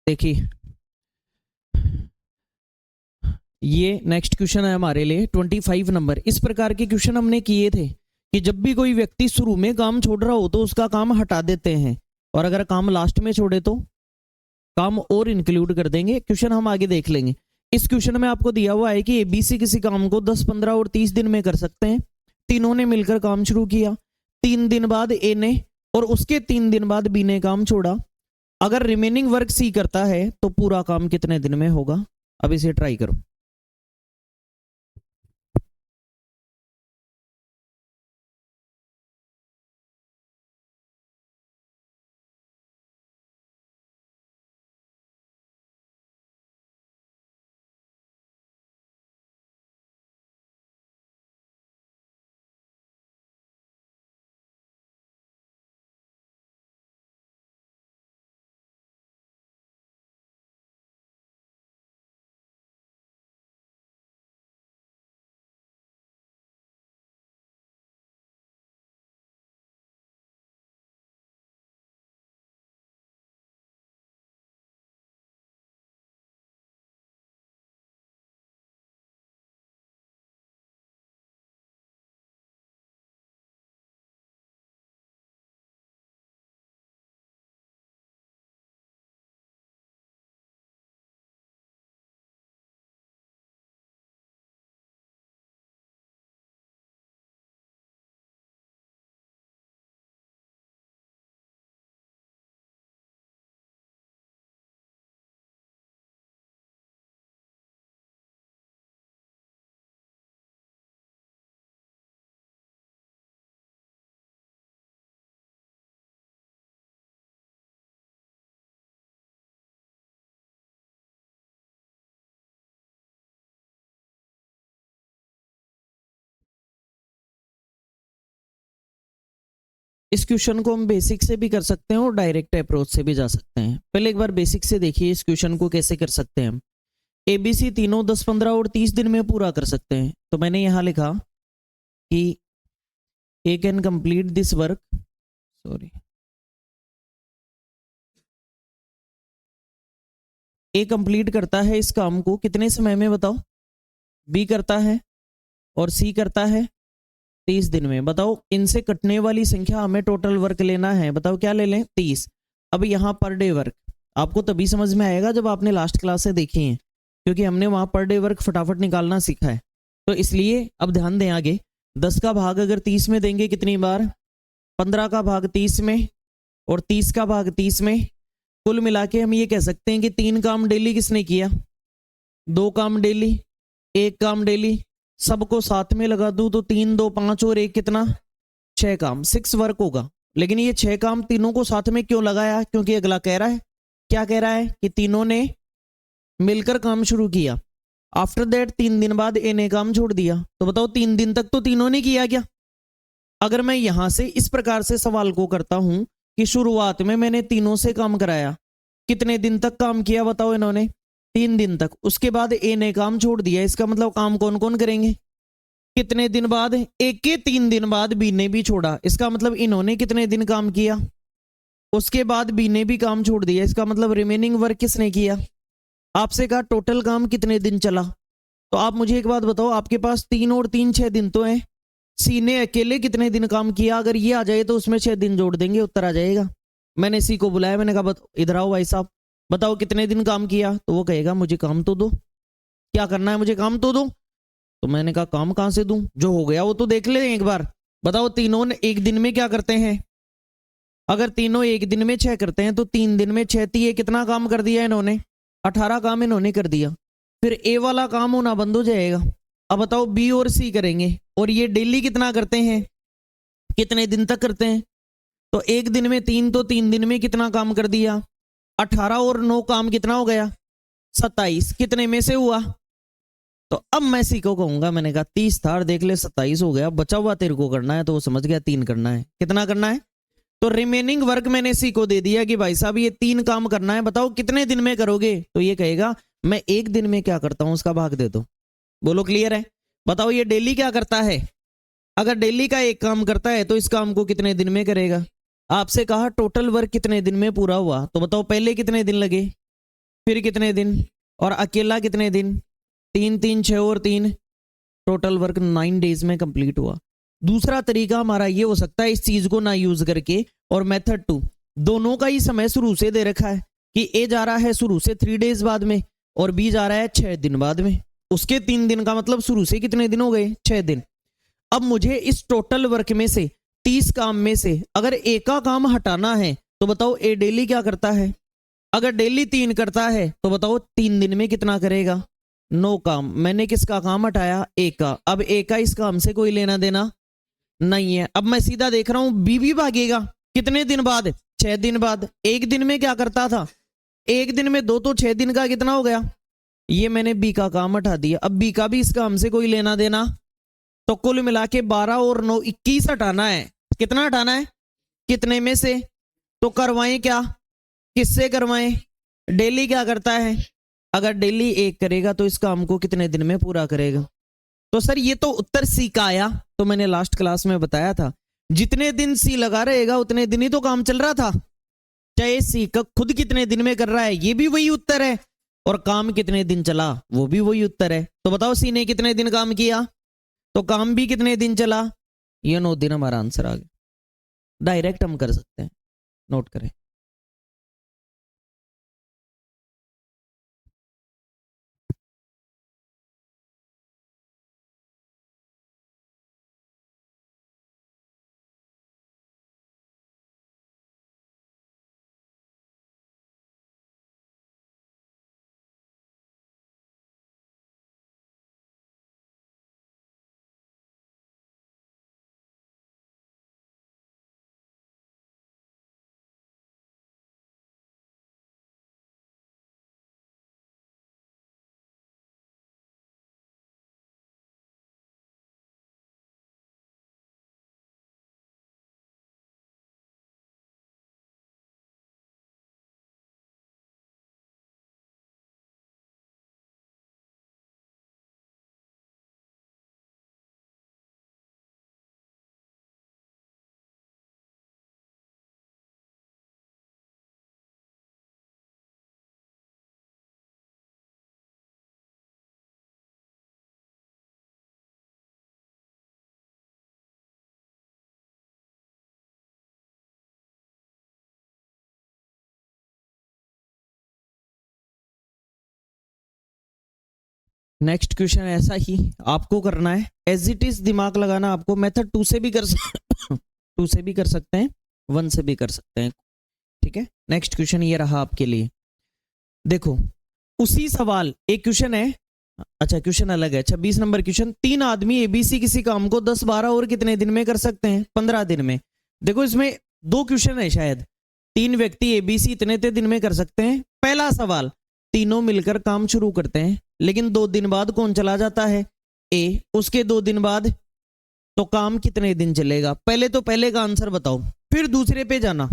देखिए ये next question है हमारे लिए 25 नंबर। इस प्रकार के क्वेश्चन हमने किए थे कि जब भी कोई व्यक्ति शुरू में काम छोड़ रहा हो तो उसका काम हटा देते हैं, और अगर काम लास्ट में छोड़े तो काम और इंक्लूड कर देंगे। क्वेश्चन हम आगे देख लेंगे। इस क्वेश्चन में आपको दिया हुआ है कि एबीसी किसी काम को 10, 15 और 30 दिन में कर सकते हैं। तीनों ने मिलकर काम शुरू किया, 3 दिन बाद ए ने और उसके 3 दिन बाद बी ने काम छोड़ा। अगर रिमेनिंग वर्क सी करता है तो पूरा काम कितने दिन में होगा? अब इसे ट्राई करो। इस क्वेश्चन को हम बेसिक से भी कर सकते हैं और डायरेक्ट अप्रोच से भी जा सकते हैं। पहले एक बार बेसिक से देखिए इस क्वेश्चन को कैसे कर सकते हैं हम। एबीसी तीनों 10, 15 और 30 दिन में पूरा कर सकते हैं। तो मैंने यहां लिखा कि A can complete this work, sorry, A complete करता है इस काम को कितने समय में बताओ? बी करता है और सी करता है 30 दिन में। बताओ इनसे कटने वाली संख्या हमें टोटल वर्क लेना है, बताओ क्या ले लें? 30। अब यहां पर डे वर्क आपको तभी समझ में आएगा जब आपने लास्ट क्लास से देखी है, क्योंकि हमने वहां पर डे वर्क फटाफट निकालना सीखा है। तो इसलिए अब ध्यान दें आगे, 10 का भाग अगर 30 में देंगे कितनी बार? 15 का भाग 30 में और 30 का भाग 30 में। कुल मिला के हम ये कह सकते हैं कि 3 काम डेली किसने किया? 2 काम डेली, 1 काम डेली। सबको साथ में लगा दूं तो 3, 2, 5 और 1 कितना? 6 काम, 6 वर्क होगा। लेकिन ये 6 काम तीनों को साथ में क्यों लगाया? क्योंकि अगला कह रहा है, क्या कह रहा है कि तीनों ने मिलकर काम शुरू किया। आफ्टर दैट 3 दिन बाद ए ने काम छोड़ दिया। तो बताओ 3 दिन तक तो तीनों ने किया क्या? अगर मैं यहां से इस प्रकार से सवाल को करता हूं कि शुरुआत में मैंने तीनों से काम कराया, कितने दिन तक काम किया बताओ इन्होंने? 3 दिन तक। उसके बाद ए ने काम छोड़ दिया, इसका मतलब काम कौन कौन करेंगे? कितने दिन बाद? एक के 3 दिन बाद बी ने भी छोड़ा, इसका मतलब इन्होंने कितने दिन काम किया? उसके बाद बी ने भी काम छोड़ दिया, इसका मतलब रिमेनिंग वर्क किसने किया? आपसे कहा टोटल काम कितने दिन चला। तो आप मुझे एक बात बताओ, आपके पास 3 और 3 6 दिन तो है। सी ने अकेले कितने दिन काम किया? अगर ये आ जाए तो उसमें 6 दिन जोड़ देंगे, उत्तर आ जाएगा। मैंने सी को बुलाया, मैंने कहा इधर आओ भाई साहब, बताओ कितने दिन काम किया? तो वो कहेगा मुझे काम तो दो, क्या करना है मुझे काम तो दो। तो मैंने कहा काम कहां से दूं, जो हो गया वो तो देख ले एक बार। बताओ तीनों ने एक दिन में क्या करते हैं? अगर तीनों एक दिन में 6 करते हैं तो 3 दिन में 6 दिए, कितना काम कर दिया इन्होंने? 18 काम इन्होंने कर दिया। फिर ए वाला काम होना बंद हो जाएगा। अब बताओ बी और सी करेंगे, और ये डेली कितना करते हैं? कितने दिन तक करते हैं? तो एक दिन में 3, तो 3 दिन में कितना काम कर दिया? 18 और 9 काम कितना हो गया? 27। कितने में से हुआ? तो अब मैं सी को कहूंगा, मैंने कहा 30 था और देख ले 27 हो गया, बचा हुआ तेरे को करना है। तो वो समझ गया 3 करना है। कितना करना है? तो रिमेनिंग वर्क मैंने सी को दे दिया कि भाई साहब ये 3 काम करना है, बताओ कितने दिन में करोगे? तो ये कहेगा मैं एक दिन में क्या करता हूं उसका भाग दे दो। बोलो क्लियर है? बताओ ये डेली क्या करता है? अगर डेली का एक काम करता है तो इस काम को कितने दिन में करेगा? आपसे कहा टोटल वर्क कितने दिन में पूरा हुआ, तो बताओ पहले कितने दिन लगे? फिर कितने दिन, और अकेला कितने दिन, 3 3 6 और 3, टोटल वर्क 9 डेज में कंप्लीट हुआ। दूसरा तरीका हमारा ये हो सकता है इस चीज को ना यूज करके, और मेथड 2, दोनों का ही समय शुरू से दे रखा है कि ए जा रहा है शुरू से 3 डेज बाद में और बी जा रहा है 6 दिन बाद में, उसके 3 दिन का मतलब शुरू से कितने दिन हो गए, 6 दिन। अब मुझे इस टोटल वर्क में से 30 काम में से अगर ए का काम हटाना है तो बताओ ए डेली क्या करता है, अगर डेली 3 करता है तो बताओ 3 दिन में कितना करेगा, 9 काम। मैंने किसका काम हटाया, ए का। अब ए का इस काम से कोई लेना देना नहीं है। अब मैं सीधा देख रहा हूं बी भी भागेगा कितने दिन बाद, 6 दिन बाद। एक दिन में क्या करता था, एक दिन में 2 तो 6 दिन का कितना हो गया, ये मैंने बी का काम हटा दिया। अब बी का भी इस काम से कोई लेना देना, तो कुल मिला के 12 और 9 21 हटाना है। कितना हटाना है, कितने में से, तो करवाएं क्या, किससे करवाएं, डेली क्या करता है, अगर डेली 1 करेगा तो इस काम को कितने दिन में पूरा करेगा। तो सर ये तो उत्तर सी का आया। तो मैंने लास्ट क्लास में बताया था जितने दिन सी लगा रहेगा उतने दिन ही तो काम चल रहा था, चाहे सी का खुद कितने दिन में कर रहा है ये भी वही उत्तर है, और काम कितने दिन चला वो भी वही उत्तर है। तो बताओ सी ने कितने दिन काम किया, तो काम भी कितने दिन चला, ये 9 दिन हमारा आंसर आ गया। डायरेक्ट हम कर सकते हैं, नोट करें। नेक्स्ट क्वेश्चन ऐसा ही आपको करना है, एज इट इज दिमाग लगाना आपको। मेथड 2 से भी कर 2 से भी कर सकते हैं, 1 से भी कर सकते हैं, ठीक है। नेक्स्ट क्वेश्चन ये रहा आपके लिए, देखो उसी सवाल, एक क्वेश्चन है, अच्छा क्वेश्चन अलग है, 26 नंबर क्वेश्चन, 3 आदमी एबीसी किसी काम को 10 12 और कितने दिन में कर सकते हैं, 15 दिन में। देखो इसमें 2 क्वेश्चन है शायद, 3 व्यक्ति एबीसी इतने दिन में कर सकते हैं। पहला सवाल, तीनों मिलकर काम शुरू करते हैं लेकिन 2 दिन बाद कौन चला जाता है, ए, उसके 2 दिन बाद, तो काम कितने दिन चलेगा। पहले तो पहले का आंसर बताओ फिर दूसरे पे जाना,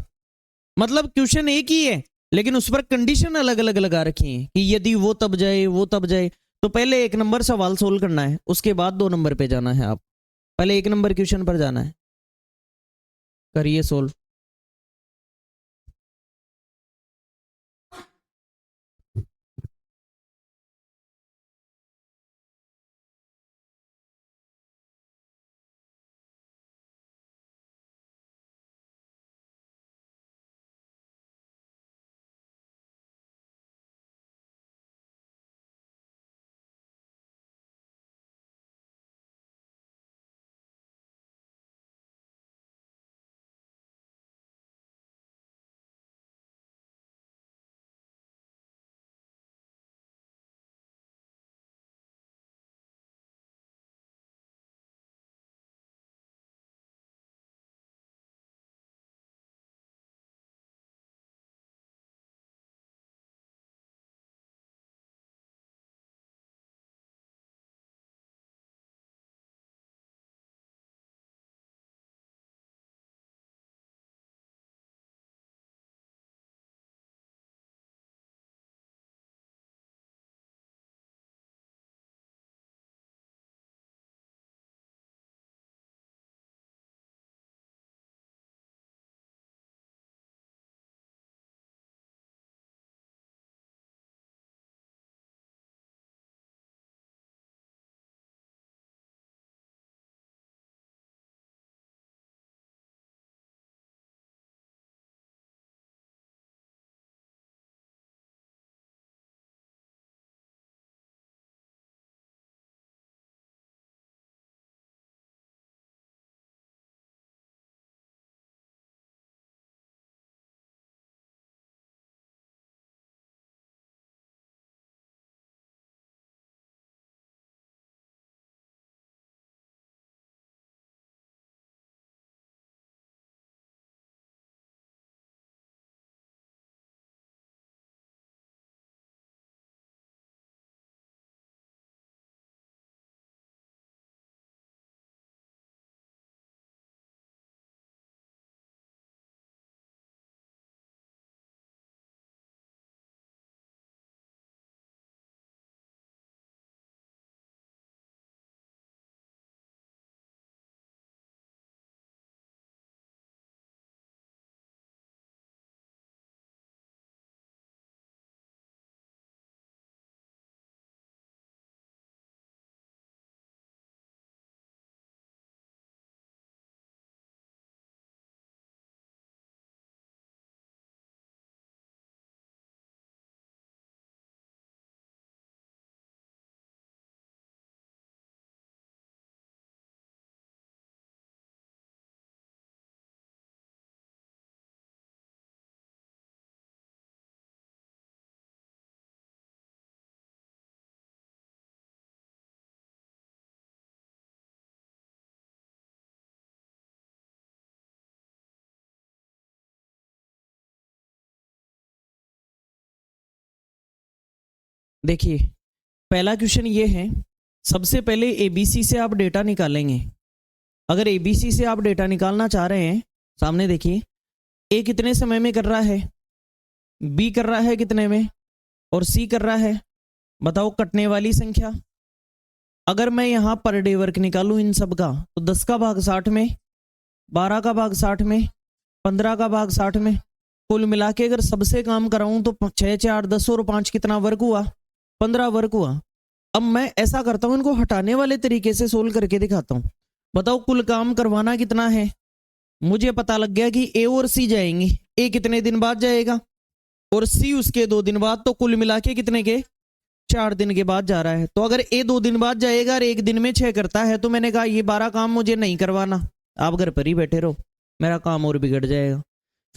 मतलब क्वेश्चन एक ही है लेकिन उस पर कंडीशन अलग अलग लगा रखी है कि यदि वो तब जाए वो तब जाए। तो पहले 1 नंबर सवाल सोल्व करना है, उसके बाद 2 नंबर पे जाना है। आप पहले 1 नंबर क्वेश्चन पर जाना है, करिए सोल्व। देखिए पहला क्वेश्चन ये है, सबसे पहले एबीसी से आप डेटा निकालेंगे। अगर एबीसी से आप डेटा निकालना चाह रहे हैं, सामने देखिए, ए कितने समय में कर रहा है, बी कर रहा है कितने में, और सी कर रहा है, बताओ कटने वाली संख्या। अगर मैं यहाँ पर डे वर्क निकालूं इन सब का, तो 10 का भाग 60 में, 12 का भाग 60 में, 15 का भाग 60 में, कुल मिला के अगर सबसे काम कराऊं तो 6 4 10 और 5 कितना वर्क हुआ, 15 वर्क हुआ। अब मैं ऐसा करता हूं, इनको हटाने वाले तरीके से सोल्व करके दिखाता हूं। बताओ कुल काम करवाना कितना है। मुझे पता लग गया कि ए और सी जाएंगे। ए कितने दिन बाद जाएगा और सी उसके 2 दिन बाद, तो कुल मिला के कितने के, 4 दिन के बाद जा रहा है। तो अगर ए 2 दिन बाद जाएगा और 1 दिन में 6 करता है, तो मैंने कहा ये 12 काम मुझे नहीं करवाना, आप घर पर ही बैठे रहो, मेरा काम और बिगड़ जाएगा।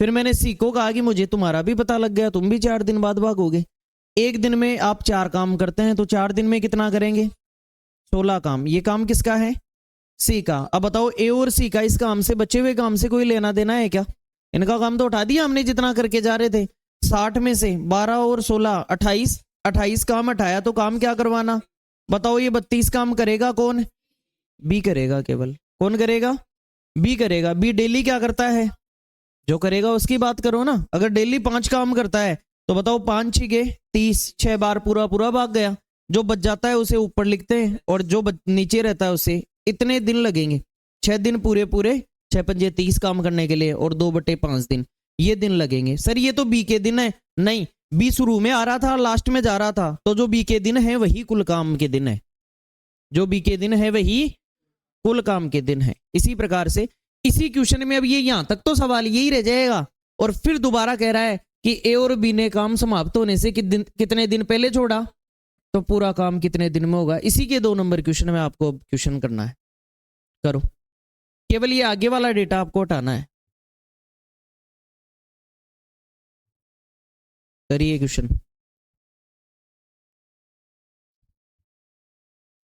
फिर मैंने सी को कहा कि मुझे तुम्हारा भी पता लग गया, तुम भी 4 दिन बाद भागोगे। 1 दिन में आप 4 काम करते हैं, तो 4 दिन में कितना करेंगे, 16 काम। ये काम किसका है, सी का। अब बताओ ए और सी का इस काम से, बचे हुए काम से कोई लेना देना है क्या। इनका काम तो उठा दिया हमने जितना करके जा रहे थे। 60 में से 12 और 16 28, 28 काम हटाया, तो काम क्या करवाना, बताओ ये 32 काम करेगा कौन, बी करेगा। केवल कौन करेगा, बी करेगा। बी डेली क्या करता है, जो करेगा उसकी बात करो ना। अगर डेली 5 काम करता है, तो बताओ 5 6 के 30, 6 बार पूरा पूरा भाग गया। जो बच जाता है उसे ऊपर लिखते हैं, और जो नीचे रहता है उसे इतने दिन लगेंगे, 6 दिन पूरे पूरे, 6 पंजे 30 काम करने के लिए, और 2/5 दिन ये दिन लगेंगे। सर ये तो बी के दिन है, नहीं, बी शुरू में आ रहा था, लास्ट में जा रहा था, तो जो बी के दिन है वही कुल काम के दिन है, जो बी के दिन है वही कुल काम के दिन है। इसी प्रकार से इसी क्वेश्चन में अब ये यहां तक तो सवाल यही रह जाएगा, और फिर दोबारा कह रहा है कि ए और बी ने काम समाप्त होने से कितने दिन पहले छोड़ा, तो पूरा काम कितने दिन में होगा। इसी के 2 नंबर क्वेश्चन में आपको क्वेश्चन करना है, करो। केवल ये आगे वाला डेटा आपको हटाना है, करिए क्वेश्चन।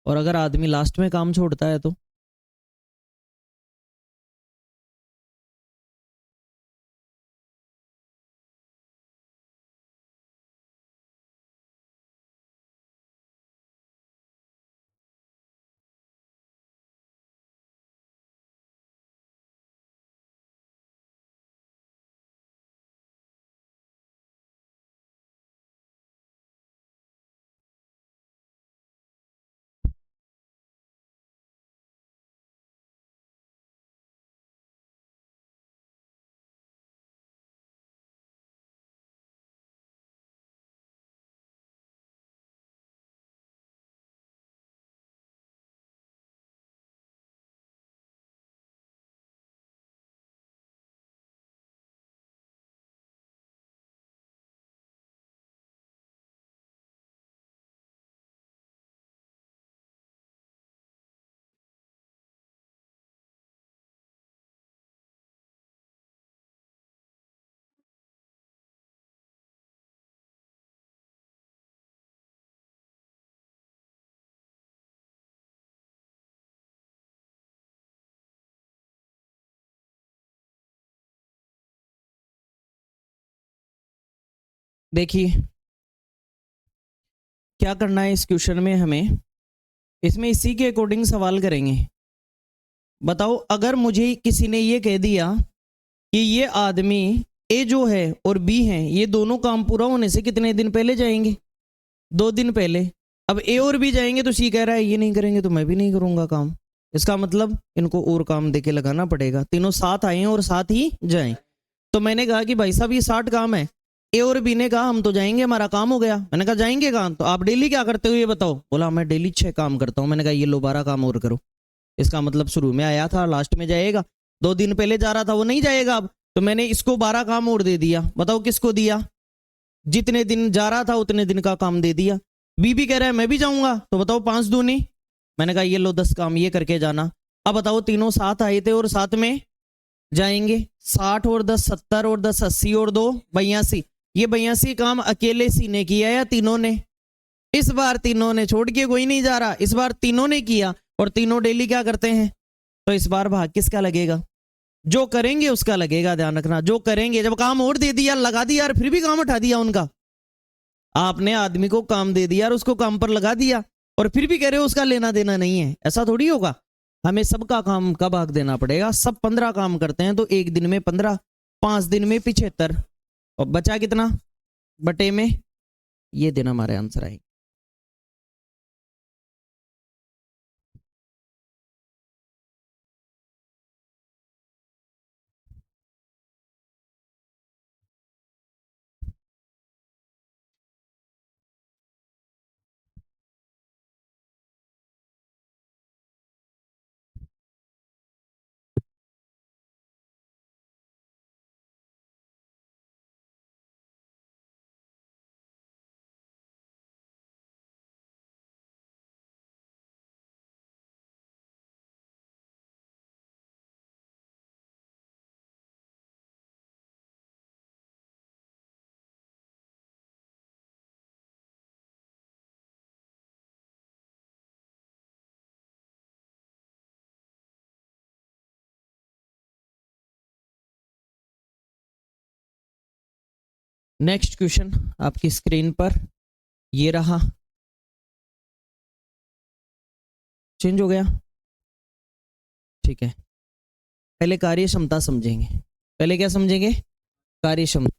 और अगर आदमी लास्ट में काम छोड़ता है तो देखिए क्या करना है इस क्वेश्चन में हमें, इसमें इसी के अकॉर्डिंग सवाल करेंगे। बताओ अगर मुझे किसी ने ये कह दिया कि ये आदमी ए जो है और बी है, ये दोनों काम पूरा होने से कितने दिन पहले जाएंगे, 2 दिन पहले। अब ए और बी जाएंगे, तो सी कह रहा है ये नहीं करेंगे तो मैं भी नहीं करूंगा काम। इसका मतलब इनको और काम देके लगाना पड़ेगा, तीनों साथ आए और साथ ही जाएं। तो मैंने कहा कि भाई साहब ये 60 काम है। ए और बी ने कहा हम तो जाएंगे, हमारा काम हो गया। मैंने कहा जाएंगे काम, तो आप डेली क्या करते हो ये बताओ। बोला मैं डेली 6 काम करता हूँ। मैंने कहा ये लो 12 काम और करो। इसका मतलब शुरू में आया था लास्ट में जाएगा, 2 दिन पहले जा रहा था वो नहीं जाएगा अब। तो मैंने इसको 12 काम और दे दिया। बताओ किसको दिया, जितने दिन जा रहा था उतने दिन का काम दे दिया। बी भी कह रहा है मैं भी जाऊंगा, तो बताओ 5 दूनी, मैंने कहा ये लो 10 काम ये करके जाना। अब बताओ तीनों साथ आए थे और साथ में जाएंगे। 60 और 10 70 और 10 80 और 2 82। ये 82 काम अकेले सी ने किया या तीनों ने, इस बार तीनों ने, छोड़ के कोई नहीं जा रहा, इस बार तीनों ने किया। और तीनों डेली क्या करते हैं, तो इस बार भाग किसका लगेगा, जो करेंगे उसका लगेगा। ध्यान रखना, जो करेंगे। जब काम और दे दिया, लगा दिया और फिर भी काम उठा दिया उनका, आपने आदमी को काम दे दिया और उसको काम पर लगा दिया और फिर भी कह रहे हो उसका लेना देना नहीं है, ऐसा थोड़ी होगा। हमें सबका काम का भाग देना पड़ेगा। सब 15 काम करते हैं तो एक दिन में 15, 5 दिन में 75, और बचा कितना बटे में, ये देना हमारे आंसर आएगा। नेक्स्ट क्वेश्चन आपकी स्क्रीन पर ये रहा, चेंज हो गया, ठीक है। पहले कार्य क्षमता समझेंगे। पहले क्या समझेंगे? कार्य क्षमता।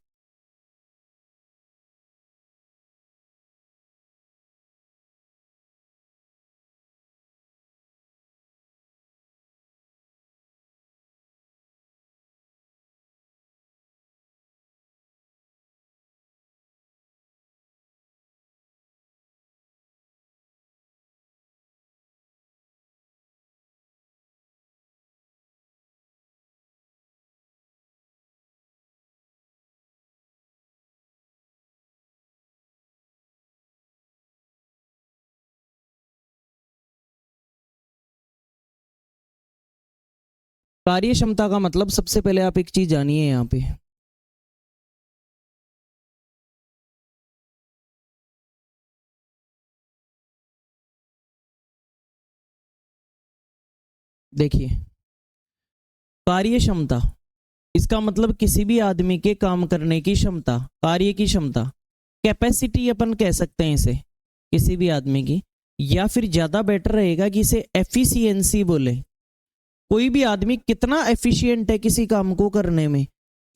कार्य क्षमता का मतलब सबसे पहले आप एक चीज जानिए यहाँ पे, देखिए कार्य क्षमता, इसका मतलब किसी भी आदमी के काम करने की क्षमता, कार्य की क्षमता, कैपेसिटी अपन कह सकते हैं इसे किसी भी आदमी की, या फिर ज्यादा बेटर रहेगा कि इसे एफिशिएंसी बोले। कोई भी आदमी कितना एफिशिएंट है किसी काम को करने में,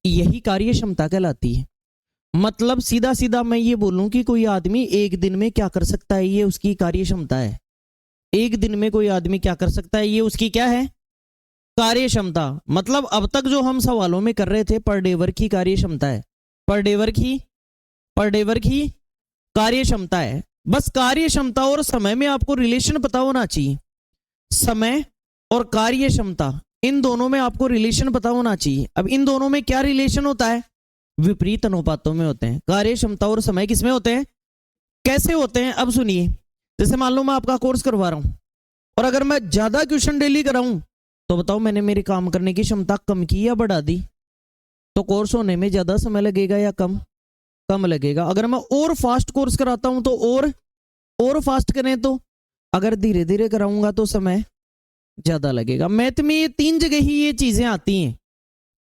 यही कार्य क्षमता कहलाती है। मतलब सीधा सीधा मैं ये बोलूं कि कोई आदमी एक दिन में क्या कर सकता है, ये उसकी कार्य क्षमता है। एक दिन में कोई आदमी क्या कर सकता है, ये उसकी क्या है? कार्य क्षमता। मतलब अब तक जो हम सवालों में कर रहे थे पर डे वर्क की कार्य क्षमता है, पर डे वर्क की कार्य क्षमता है। बस कार्य क्षमता और समय में आपको रिलेशन पता होना चाहिए। समय और कार्य क्षमता, इन दोनों में आपको रिलेशन पता होना चाहिए। अब इन दोनों में क्या रिलेशन होता है? विपरीत अनुपातों में होते हैं। कार्य क्षमता और समय किसमें होते हैं? कैसे होते हैं? अब सुनिए, जैसे मान लो मैं आपका कोर्स करवा रहा हूं और अगर मैं ज्यादा क्वेश्चन डेली कराऊं तो बताओ मैंने मेरी काम करने की क्षमता कम की या बढ़ा दी? तो कोर्स होने में ज्यादा समय लगेगा या कम? कम लगेगा। अगर मैं और फास्ट कोर्स कराता हूं तो और फास्ट करें, तो अगर धीरे धीरे कराऊंगा तो समय ज्यादा लगेगा। मैथ में ये 3 जगह ही ये चीजें आती हैं,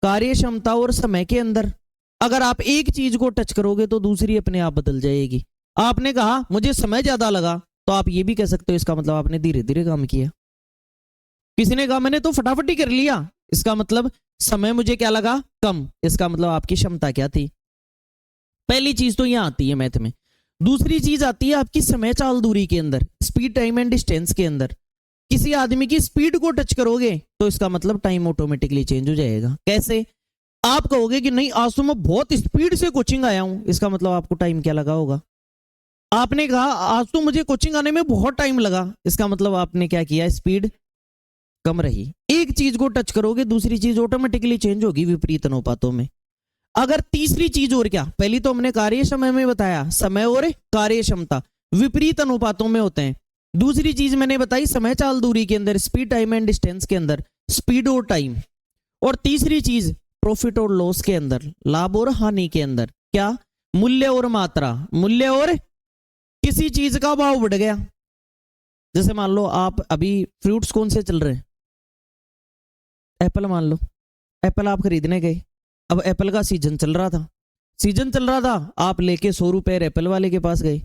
कार्य क्षमता और समय के अंदर। अगर आप एक चीज को टच करोगे तो दूसरी अपने आप बदल जाएगी। आपने कहा मुझे समय ज्यादा लगा, तो आप ये भी कह सकते हो इसका मतलब आपने धीरे धीरे काम किया। किसी ने कहा मैंने तो फटाफट ही कर लिया, इसका मतलब समय मुझे क्या लगा? कम। इसका मतलब आपकी क्षमता क्या थी? पहली चीज तो यहां आती है मैथ में। दूसरी चीज आती है आपकी समय चाल दूरी के अंदर, स्पीड टाइम एंड डिस्टेंस के अंदर। किसी आदमी की स्पीड को टच करोगे तो इसका मतलब टाइम ऑटोमेटिकली चेंज हो जाएगा। कैसे? आप कहोगे कि नहीं आज तो मैं बहुत स्पीड से कोचिंग आया हूं, इसका मतलब आपको टाइम क्या लगा होगा? आपने कहा आज तो मुझे कोचिंग आने में बहुत टाइम लगा, इसका मतलब आपने क्या किया? स्पीड कम रही। एक चीज को टच करोगे दूसरी चीज ऑटोमेटिकली चेंज होगी विपरीत अनुपातों में। अगर तीसरी चीज और क्या, पहली तो हमने कार्य समय में बताया, समय और कार्य क्षमता विपरीत अनुपातों में होते हैं। दूसरी चीज मैंने बताई समय चाल दूरी के अंदर, स्पीड टाइम एंड डिस्टेंस के अंदर, स्पीड और टाइम। और तीसरी चीज प्रॉफिट और लॉस के अंदर, लाभ और हानि के अंदर, क्या? मूल्य और मात्रा। मूल्य और किसी चीज का भाव बढ़ गया, जैसे मान लो आप अभी फ्रूट्स कौन से चल रहे हैं? एप्पल मान लो, एप्पल आप खरीदने गए, अब एप्पल का सीजन चल रहा था, सीजन चल रहा था, आप लेके 100 रुपए एप्पल वाले के पास गए,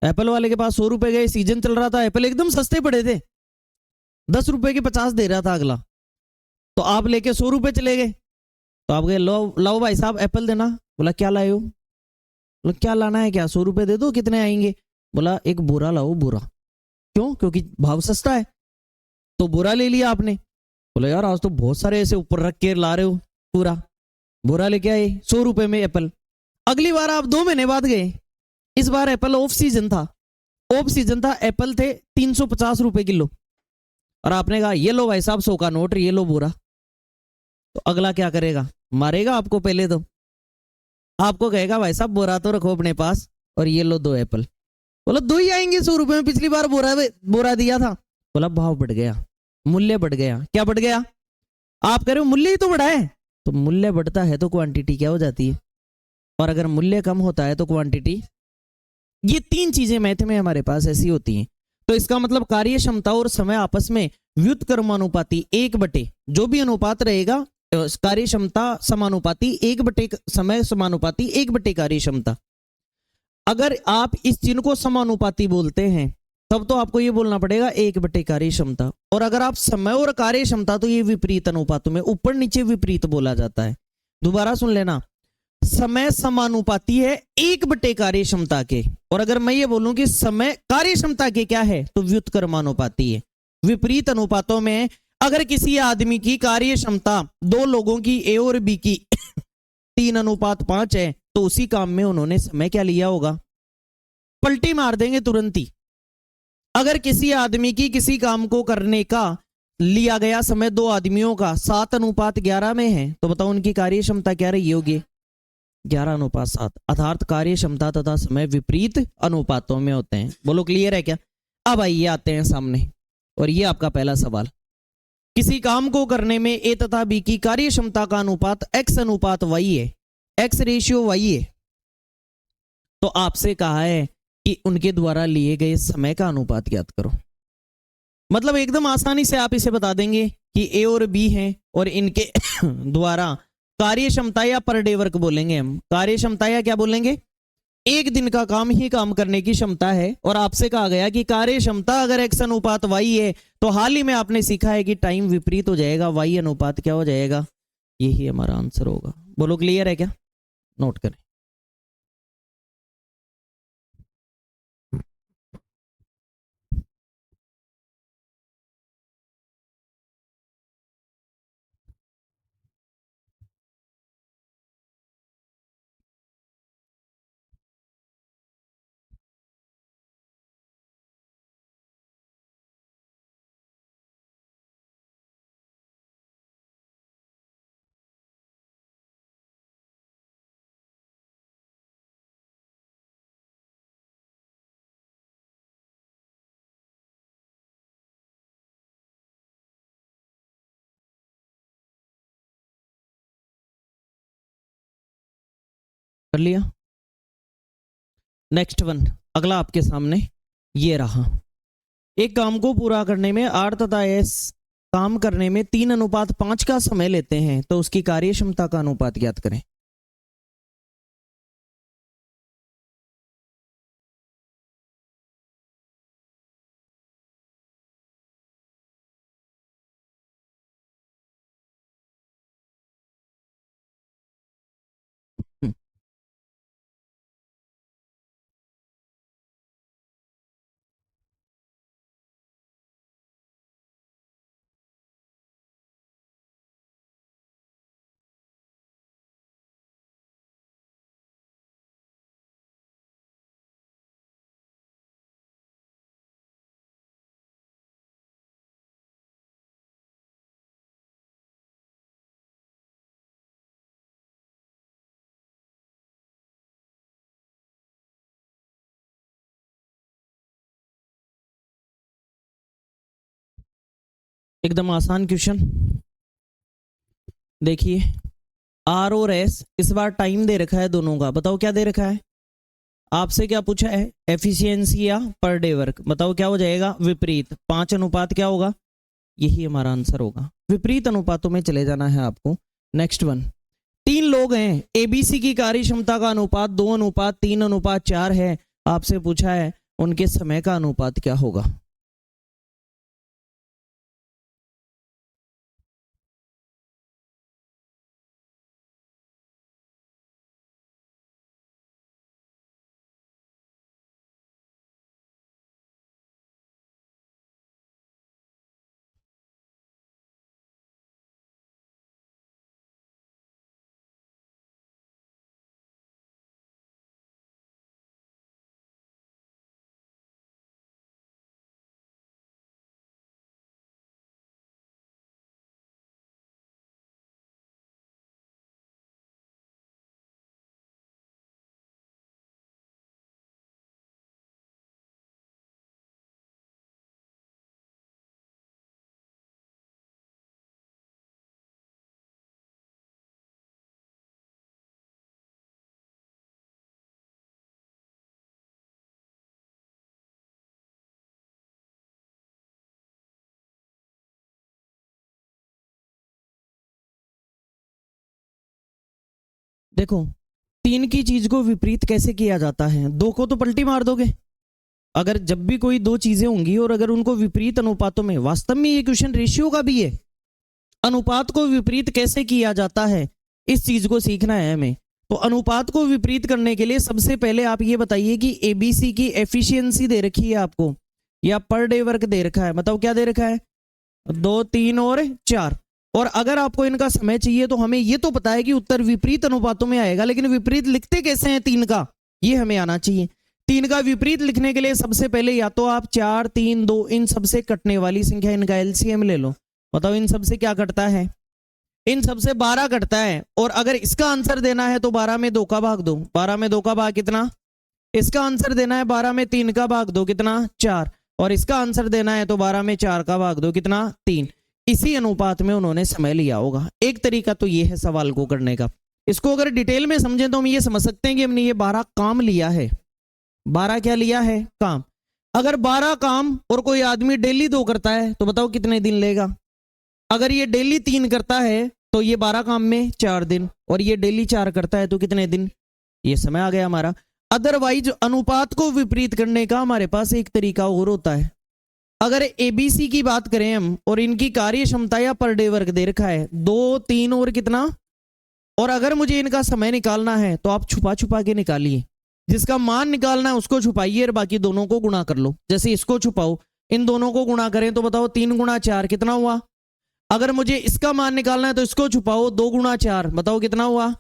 एप्पल वाले के पास 100 रुपए गए, सीजन चल रहा था, एप्पल एकदम सस्ते पड़े थे, 10 रुपए के 50 दे रहा था अगला, तो आप लेके 100 रुपए चले गए। तो आप गए, लो लाओ भाई साहब एप्पल देना। बोला क्या लाए हो? बोला क्या लाना है, क्या 100 रुपए दे दो, कितने आएंगे? बोला एक बोरा लाओ, बोरा। क्यों? क्योंकि भाव सस्ता है। तो बोरा ले लिया आपने। बोला यार आज तो बहुत सारे ऐसे ऊपर रख के ला रहे हो, पूरा बोरा लेके आए 100 रुपए में एप्पल। अगली बार आप 2 महीने बाद गए, इस बार एप्पल ऑफ सीजन था, एप्पल थे 350 रुपए किलो, और आपने कहा ये लो भाई साहब 100 का नोट, ये लो बोरा। तो अगला क्या करेगा? मारेगा आपको। पहले तो आपको कहेगा भाई साहब बोरा तो रखो अपने पास, और ये लो 2 एप्पल। बोला 2 ही आएंगे 100 रुपए में, पिछली बार बोरा दिया था। बोला भाव बढ़ गया, मूल्य बढ़ गया। क्या बढ़ गया? आप कह रहे हो मूल्य ही तो बढ़ा है। तो मूल्य बढ़ता है तो क्वांटिटी क्या हो जाती है, और अगर मूल्य कम होता है तो क्वांटिटी। ये 3 चीजें मैथ में हमारे पास ऐसी होती हैं। तो इसका मतलब कार्य क्षमता और समय आपस में व्युत्क्रमानुपाती 1/, जो भी अनुपात रहेगा, कार्य क्षमता समानुपाती 1/, समय समानुपाती 1/, कार्य क्षमता। अगर आप इस चिन्ह को समानुपाती बोलते हैं तब तो आपको ये बोलना पड़ेगा 1/, कार्य क्षमता। और अगर आप समय और कार्य क्षमता, तो ये विपरीत अनुपातों में ऊपर नीचे विपरीत बोला जाता है। दोबारा सुन लेना, समय समानुपाती है 1/, कार्य क्षमता के, और अगर मैं ये बोलूं कि समय कार्य क्षमता के क्या है, तो व्युत्क्रमानुपाती है। विपरीत अनुपातों में अगर किसी आदमी की कार्य क्षमता 2 लोगों की ए और बी की 3:5 है, तो उसी काम में उन्होंने समय क्या लिया होगा? पलटी मार देंगे तुरंत ही। अगर किसी आदमी की किसी काम को करने का लिया गया समय 2 आदमियों का 7:11 में है, तो बताओ उनकी कार्य क्षमता क्या रही होगी? 11:7। अर्थात कार्य क्षमता तथा समय विपरीत अनुपातों में होते हैं। बोलो क्लियर है क्या? अब आइए आते हैं सामने, और ये आपका पहला सवाल। किसी काम को करने में ए तथा बी की कार्य क्षमता का अनुपात x/y है, x/y है। तो आपसे कहा है कि उनके द्वारा लिए गए समय का अनुपात ज्ञात करो। मतलब एकदम आसानी से आप इसे बता देंगे कि ए और बी हैं, और इनके द्वारा कार्य क्षमता या पर डे वर्क बोलेंगे हम, कार्य क्षमता या क्या बोलेंगे? एक दिन का काम ही काम करने की क्षमता है। और आपसे कहा गया कि कार्य क्षमता अगर x/y है, तो हाल ही में आपने सीखा है कि टाइम विपरीत हो जाएगा, y अनुपात क्या हो जाएगा? यही हमारा आंसर होगा। बोलो क्लियर है क्या? नोट करें। कर लिया? नेक्स्ट वन, अगला आपके सामने ये रहा। एक काम को पूरा करने में 8 तथा एस काम करने में 3:5 का समय लेते हैं, तो उसकी कार्य क्षमता का अनुपात ज्ञात करें। एकदम आसान क्वेश्चन। देखिए आर और एस, इस बार टाइम दे रखा है दोनों का। बताओ क्या दे रखा है? आपसे क्या पूछा है? एफिशिएंसी या पर डे वर्क। बताओ क्या हो जाएगा? विपरीत। 5 अनुपात क्या होगा? यही हमारा आंसर होगा। विपरीत अनुपातों में चले जाना है आपको। नेक्स्ट वन, 3 लोग हैं, एबीसी की कार्य क्षमता का अनुपात 2:3:4 है, आपसे पूछा है उनके समय का अनुपात क्या होगा। देखो, 3 की चीज को विपरीत कैसे किया जाता है, 2 को तो पलटी मार दोगे। अगर जब भी कोई 2 चीजें होंगी और अगर उनको विपरीत अनुपातों में, वास्तव में ये क्वेश्चन रेशियो का भी है, अनुपात को विपरीत कैसे किया जाता है, इस चीज को सीखना है हमें। तो अनुपात को विपरीत करने के लिए सबसे पहले आप ये बताइए कि एबीसी की एफिशिएंसी दे रखी है आपको, या पर डे वर्क दे रखा है, बताओ क्या दे रखा है, 2, 3 और 4। और अगर आपको इनका समय चाहिए तो हमें ये तो पता है कि उत्तर विपरीत अनुपातों में आएगा, लेकिन विपरीत लिखते कैसे हैं 3 का, ये हमें आना चाहिए। 3 का विपरीत लिखने के लिए सबसे पहले या तो आप 4, 3, 2 इन सबसे कटने वाली संख्या, इनका एलसीएम ले लो। बताओ इन सबसे क्या कटता है, इन सबसे 12 कटता है। और अगर इसका आंसर देना है तो 12 में 2 का भाग दो, 12 में 2 का भाग कितना, इसका आंसर देना है 12 में 3 का भाग दो, कितना 4। और इसका आंसर देना है तो 12 में 4 का भाग दो, कितना 3। इसी अनुपात में उन्होंने समय लिया होगा। एक तरीका तो ये है सवाल को करने का। इसको अगर डिटेल में समझें तो हम ये समझ सकते हैं कि हमने ये 12 काम लिया है। 12 क्या लिया है, काम। अगर 12 काम और कोई आदमी डेली 2 करता है तो बताओ कितने दिन लेगा। अगर ये डेली 3 करता है तो ये 12 काम में 4 दिन, और ये डेली 4 करता है तो कितने दिन, ये समय आ गया हमारा। अदरवाइज अनुपात को विपरीत करने का हमारे पास एक तरीका और होता है। अगर एबीसी की बात करें हम और इनकी कार्य क्षमता या पर डे वर्क दे रखा है 2, 3 और कितना, और अगर मुझे इनका समय निकालना है तो आप छुपा छुपा के निकालिए, जिसका मान निकालना है उसको छुपाइए और बाकी दोनों को गुणा कर लो। जैसे इसको छुपाओ, इन दोनों को गुणा करें तो बताओ 3 गुणा 4 कितना हुआ। अगर मुझे इसका मान निकालना है तो इसको छुपाओ, 2 गुणा 4 बताओ कितना हुआ,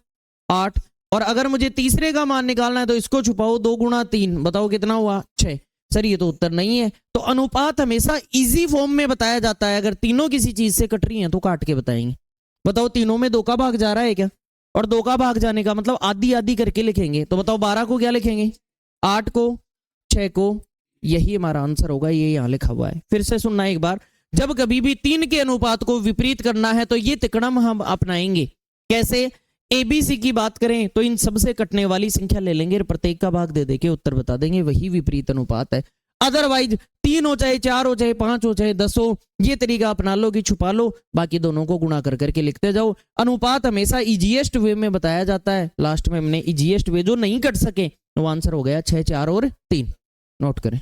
8। और अगर मुझे तीसरे का मान निकालना है तो इसको छुपाओ, 2 गुणा 3 बताओ कितना हुआ, 6। सर ये तो उत्तर नहीं है। तो अनुपात हमेशा इजी फॉर्म में बताया जाता है। अगर तीनों किसी चीज से कट रही हैं तो काट के बताएंगे। बताओ तीनों में 2 का भाग जा रहा है क्या, और 2 का भाग जाने का मतलब आधी आधी करके लिखेंगे। तो बताओ 12 को क्या लिखेंगे, 8 को, 6 को, यही हमारा आंसर होगा। ये यहाँ लिखा हुआ है। फिर से सुनना एक बार, जब कभी भी 3 के अनुपात को विपरीत करना है तो ये तिकड़म हम अपनाएंगे। कैसे, एबीसी की बात करें तो इन सबसे कटने वाली संख्या ले लेंगे और प्रत्येक का भाग दे देके उत्तर बता देंगे, वही विपरीत अनुपात है। अदरवाइज 3 हो चाहे 4 हो चाहे 5 हो चाहे 10 हो, ये तरीका अपना लो कि छुपा लो, बाकी दोनों को गुणा कर करके लिखते जाओ। अनुपात हमेशा इजीएस्ट वे में बताया जाता है। लास्ट में हमने इजीएस्ट वे जो नहीं कट सके वो आंसर हो गया 6, 4 और 3। नोट करें।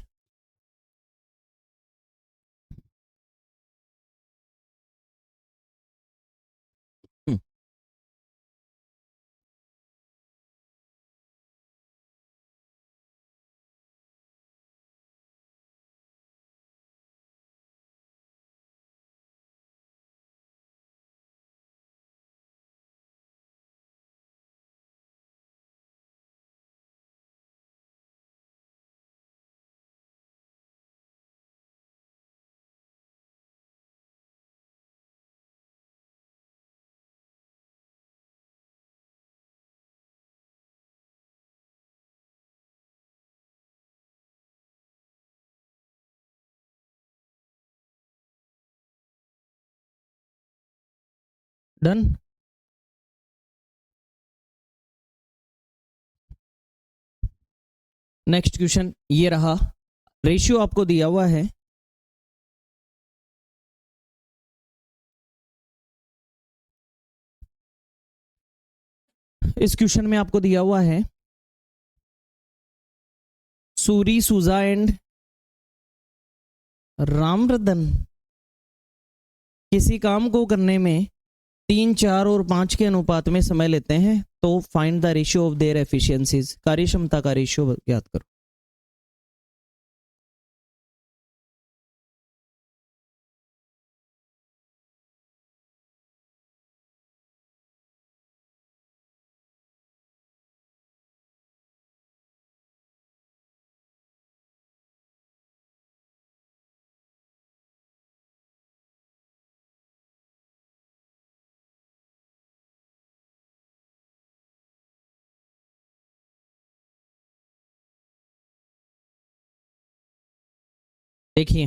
डन। नेक्स्ट क्वेश्चन ये रहा, रेशियो आपको दिया हुआ है इस क्वेश्चन में आपको दिया हुआ है सूरी, सूजा एंड रामरतन किसी काम को करने में 3, 4 और 5 के अनुपात में समय लेते हैं, तो find the ratio of their efficiencies, कार्य क्षमता का रेशियो ज्ञात करो। देखिए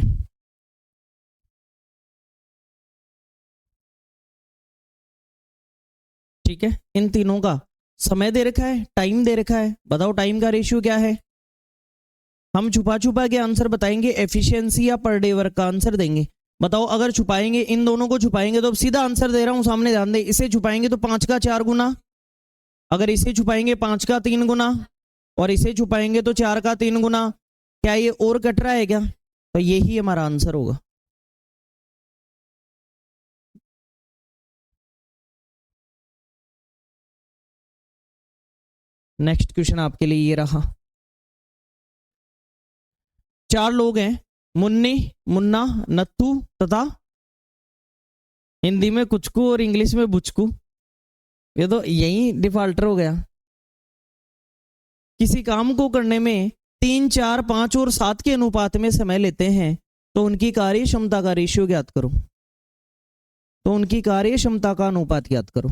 ठीक है, इन तीनों का समय दे रखा है, टाइम दे रखा है, बताओ टाइम का रेशियो क्या है। हम छुपा छुपा के आंसर बताएंगे, एफिशिएंसी या पर डे वर्क का आंसर देंगे। बताओ अगर छुपाएंगे, इन दोनों को छुपाएंगे तो सीधा आंसर दे रहा हूं सामने, ध्यान दे। इसे छुपाएंगे तो 5 का 4 गुना, अगर इसे छुपाएंगे 5 का 3 गुना, और इसे छुपाएंगे तो 4 का 3 गुना। क्या ये और कट रहा है क्या? तो यही हमारा आंसर होगा। नेक्स्ट क्वेश्चन आपके लिए ये रहा। 4 लोग हैं, मुन्नी, मुन्ना, नत्थू तथा हिंदी में कुचकू और इंग्लिश में बुचकू। ये तो यही डिफॉल्टर हो गया। किसी काम को करने में 3, 4, 5 और 7 के अनुपात में समय लेते हैं, तो उनकी कार्य क्षमता का रेशियो ज्ञात करो। तो उनकी कार्य क्षमता का अनुपात ज्ञात करो।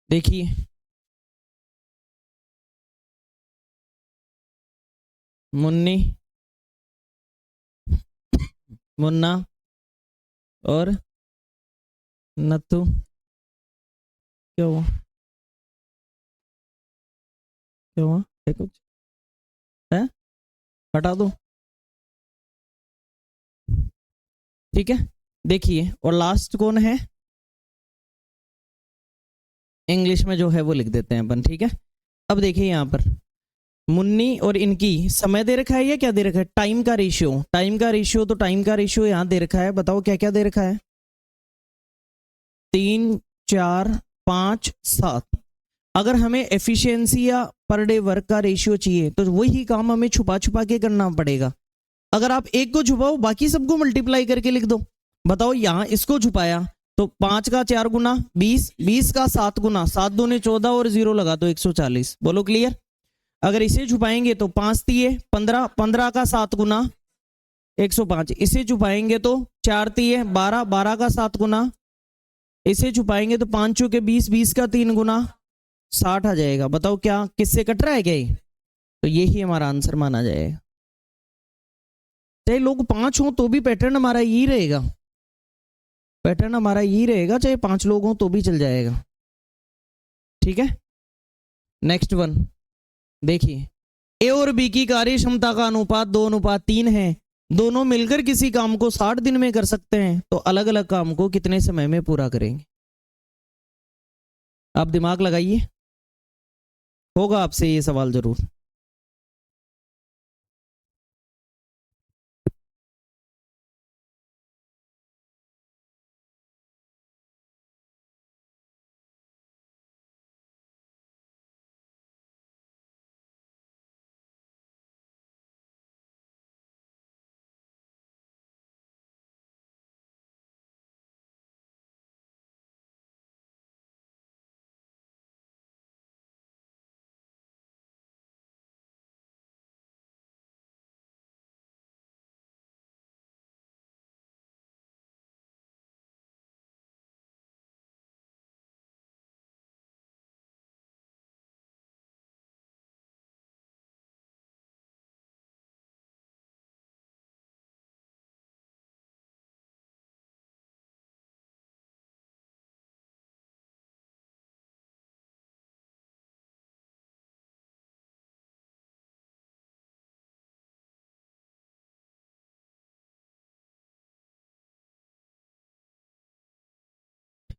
देखिए मुन्नी, मुन्ना और नत्थू। क्या हुआ? क्या हुआ? है कुछ है? हटा दो। ठीक है, देखिए और लास्ट कौन है? इंग्लिश में जो है वो लिख देते हैं अपन। ठीक है, अब देखिए यहाँ पर मुन्नी और इनकी समय दे रखा है या क्या दे रखा है? टाइम का रेशियो। टाइम का रेशियो, तो टाइम का रेशियो यहाँ दे रखा है। बताओ क्या क्या दे रखा है? 3, 4, 5, 7। अगर हमें एफिशिएंसी या पर डे वर्क का रेशियो चाहिए तो वही काम हमें छुपा छुपा के करना पड़ेगा। अगर आप एक को छुपाओ, बाकी सबको मल्टीप्लाई करके लिख दो। बताओ यहाँ इसको छुपाया तो 5 का 4 गुना 20, 20 का 7 गुना, 7 दूने 14 और 0 लगा दो 140। बोलो क्लियर? अगर इसे छुपाएंगे तो 5 तिये 15, 15 का 7 गुना 105। इसे छुपाएंगे तो 4 तिये 12, 12 का 7 गुना। इसे छुपाएंगे तो 5 चौके 20, 20 का 3 गुना 60 आ जाएगा। बताओ क्या किससे कट रहा है क्या ये? तो यही हमारा आंसर माना जाएगा। चाहे लोग 5 हो तो भी पैटर्न हमारा यही रहेगा। पैटर्न हमारा यही रहेगा, चाहे 5 लोग हो तो भी चल जाएगा। ठीक है, नेक्स्ट वन देखिए। ए और बी की कार्य क्षमता का अनुपात 2:3 है। दोनों मिलकर किसी काम को 60 दिन में कर सकते हैं, तो अलग अलग काम को कितने समय में पूरा करेंगे? आप दिमाग लगाइए, होगा आपसे ये सवाल जरूर।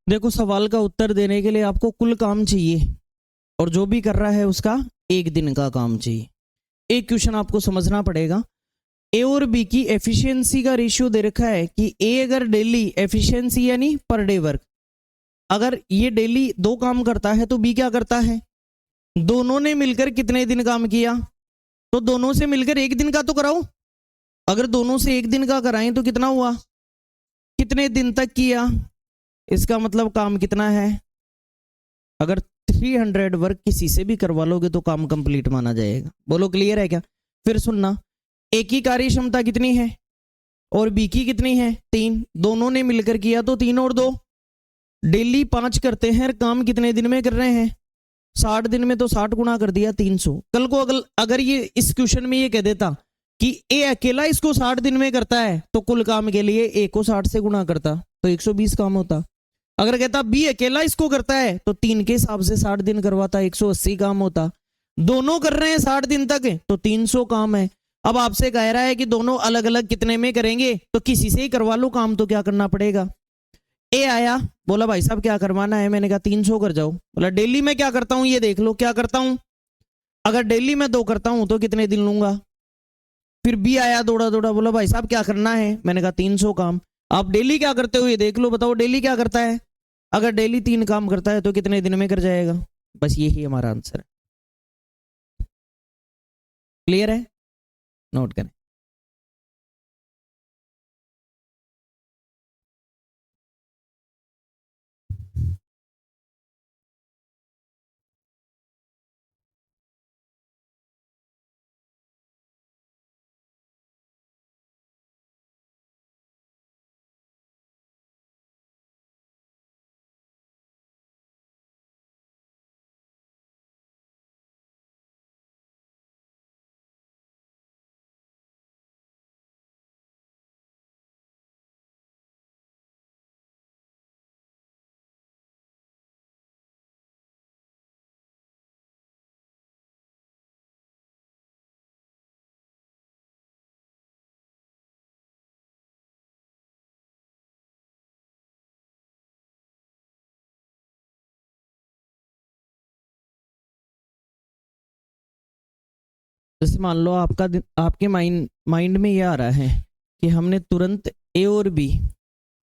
देखो, सवाल का उत्तर देने के लिए आपको कुल काम चाहिए, और जो भी कर रहा है उसका एक दिन का काम चाहिए। एक क्वेश्चन आपको समझना पड़ेगा, ए और बी की एफिशिएंसी का रेशियो दे रखा है कि ए अगर डेली एफिशिएंसी यानी पर डे वर्क, अगर ये डेली 2 काम करता है तो बी क्या करता है, दोनों ने मिलकर कितने दिन काम किया, तो दोनों से मिलकर 1 दिन का तो कराओ। अगर दोनों से 1 दिन का कराएं तो कितना हुआ, कितने दिन तक किया, इसका मतलब काम कितना है। अगर 300 वर्क किसी से भी करवा लोगे तो काम कंप्लीट माना जाएगा। बोलो क्लियर है क्या। फिर सुनना, ए की कार्य क्षमता कितनी है और बी की कितनी है, 3, दोनों ने मिलकर किया तो 3 और 2, डेली 5 करते हैं, काम कितने दिन में कर रहे हैं, 60 दिन में, तो 60 गुना कर दिया 300। कल को अगर ये इस क्वेश्चन में ये कह देता कि ए अकेला इसको 60 दिन में करता है तो कुल काम के लिए ए को 60 से गुना करता तो 120 काम होता। अगर कहता बी अकेला इसको करता है तो 3 के हिसाब से 60 दिन करवाता, 180 काम होता। दोनों कर रहे हैं 60 दिन तक तो 300 काम है। अब आपसे कह रहा है कि दोनों अलग अलग कितने में करेंगे, तो किसी से ही करवा लो काम, तो क्या करना पड़ेगा। ए आया, बोला भाई साहब क्या करवाना है, मैंने कहा 300 कर जाओ। बोला डेली मैं क्या करता हूं ये देख लो, क्या करता हूं, अगर डेली मैं 2 करता हूं तो कितने दिन लूंगा। फिर बी आया दौड़ा दौड़ा, बोला भाई साहब क्या करना है, मैंने कहा 300 काम। आप डेली क्या करते हो ये देख लो, बताओ डेली क्या करता है, अगर डेली 3 काम करता है तो कितने दिन में कर जाएगा। बस यही हमारा आंसर है। क्लियर है, नोट करें। जैसे मान लो आपके माइंड में ये आ रहा है कि हमने तुरंत ए और बी,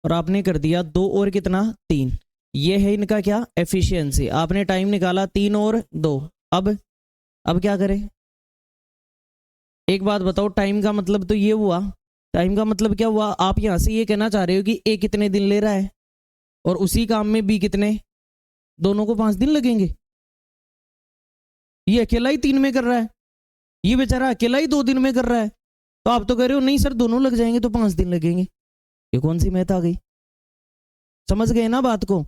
और आपने कर दिया 2 और कितना 3, ये है इनका क्या एफिशिएंसी। आपने टाइम निकाला 3 और 2। अब क्या करें, एक बात बताओ, टाइम का मतलब तो ये हुआ, टाइम का मतलब क्या हुआ, आप यहां से ये कहना चाह रहे हो कि ए कितने दिन ले रहा है और उसी काम में बी कितने, दोनों को 5 दिन लगेंगे। ये अकेला ही 3 में कर रहा है, ये बेचारा अकेला ही 2 दिन में कर रहा है, तो आप तो कह रहे हो नहीं सर दोनों लग जाएंगे तो 5 दिन लगेंगे। ये कौन सी मैथ आ गई, समझ गए ना बात को।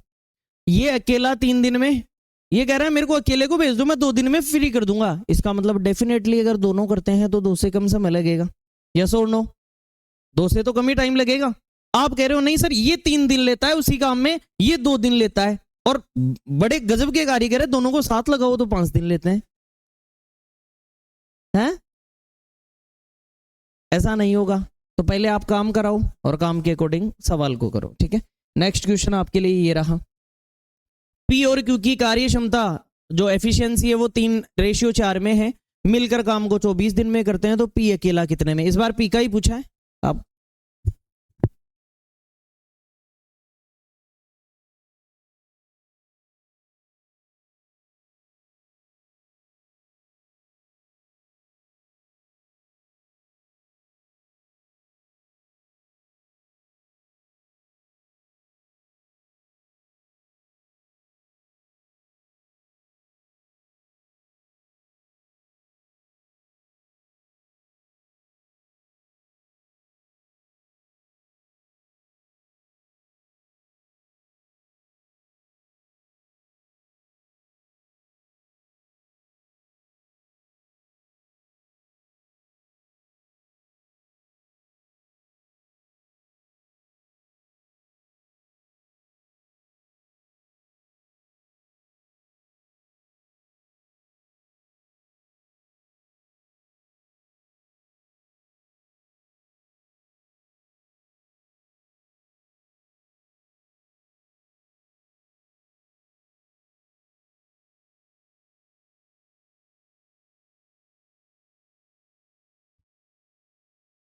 ये अकेला 3 दिन में, ये कह रहा है मेरे को अकेले को भेज दो मैं 2 दिन में फ्री कर दूंगा, इसका मतलब डेफिनेटली अगर दोनों करते हैं तो 2 से कम समय लगेगा। यस और नो, 2 से तो कम ही टाइम लगेगा। आप कह रहे हो नहीं सर ये 3 दिन लेता है उसी काम में, ये 2 दिन लेता है, और बड़े गजब के कारीगर है, दोनों को साथ लगाओ तो 5 दिन लेते हैं। ऐसा नहीं होगा, तो पहले आप काम कराओ और काम के अकॉर्डिंग सवाल को करो, ठीक है। नेक्स्ट क्वेश्चन आपके लिए ये रहा, पी और क्यू की कार्य क्षमता जो एफिशिएंसी है वो 3:4 में है, मिलकर काम को 24 दिन में करते हैं, तो पी अकेला कितने में? इस बार पी का ही पूछा है। अब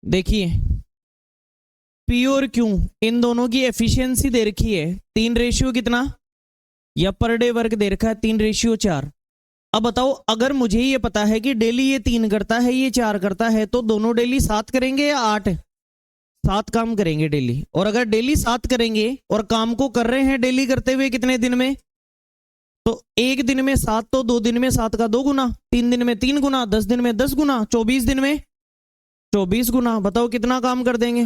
देखिए, पी और क्यू इन दोनों की एफिशिएंसी दे रखी है 3 कितना, या पर डे वर्क दे रखा है 3:4। अब बताओ, अगर मुझे ये पता है कि डेली ये 3 करता है, ये 4 करता है, तो दोनों डेली 7 करेंगे या 8? 7 काम करेंगे डेली। और अगर डेली 7 करेंगे और काम को कर रहे हैं डेली करते हुए कितने दिन में, तो एक दिन में 7, तो 2 दिन में 7 का 2 गुना, 3 दिन में 3 गुना, 10 दिन में 10 गुना, 24 दिन में 24 गुना। बताओ कितना काम कर देंगे?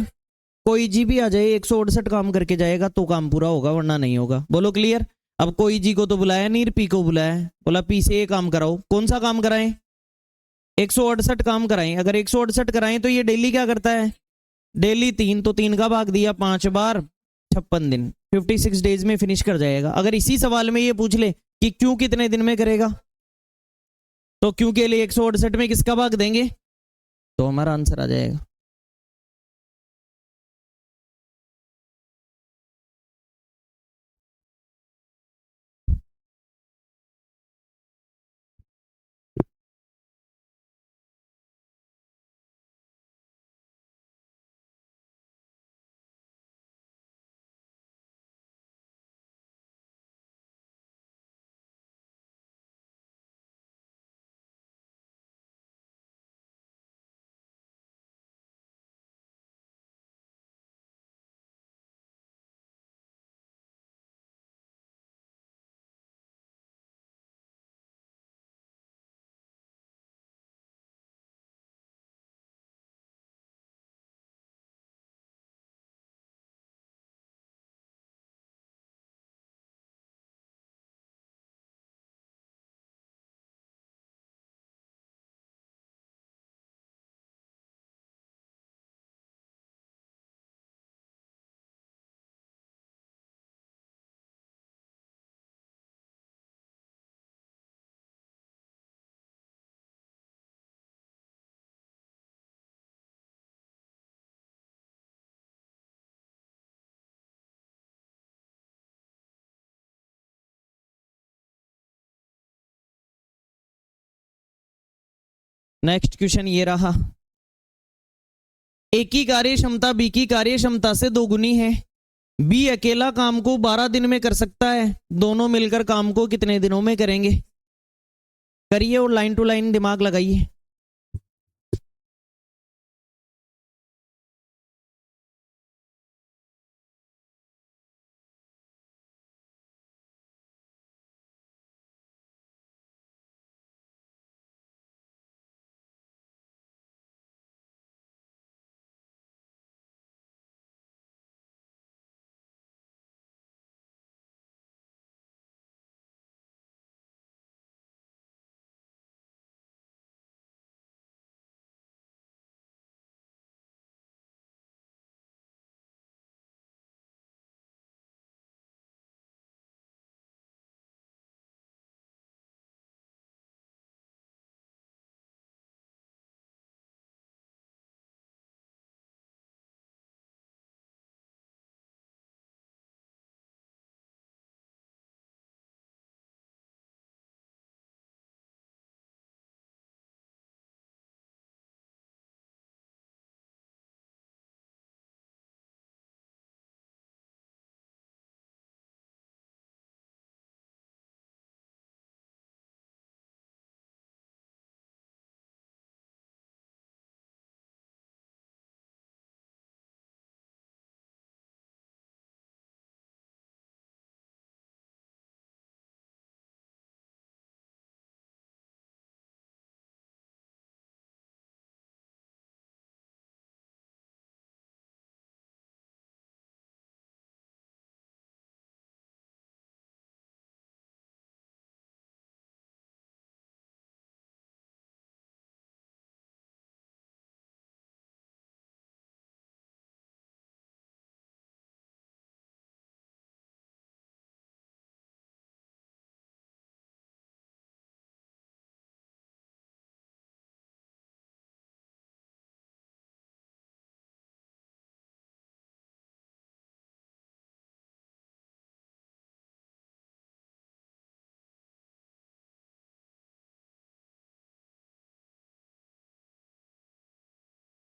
कोई जी भी आ जाए 168 काम करके जाएगा तो काम पूरा होगा, वरना नहीं होगा। बोलो क्लियर। अब कोई जी को तो बुलाया नहीं, पी को बुलाया, बोला पी से ये काम कराओ। कौन सा काम कराएं? 168 काम कराएं। अगर 168 कराएं तो ये डेली क्या करता है? डेली 3, तो 3 का भाग दिया 5 बार, 56 दिन, 56 डेज में फिनिश कर जाएगा। अगर इसी सवाल में ये पूछ ले कि क्यों कितने दिन में करेगा, तो क्यों के लिए 168 में किसका भाग देंगे, तो हमारा आंसर आ जाएगा। नेक्स्ट क्वेश्चन ये रहा। ए की कार्य क्षमता बी की कार्य क्षमता से दोगुनी है। बी अकेला काम को 12 दिन में कर सकता है, दोनों मिलकर काम को कितने दिनों में करेंगे? करिए और लाइन टू लाइन दिमाग लगाइए।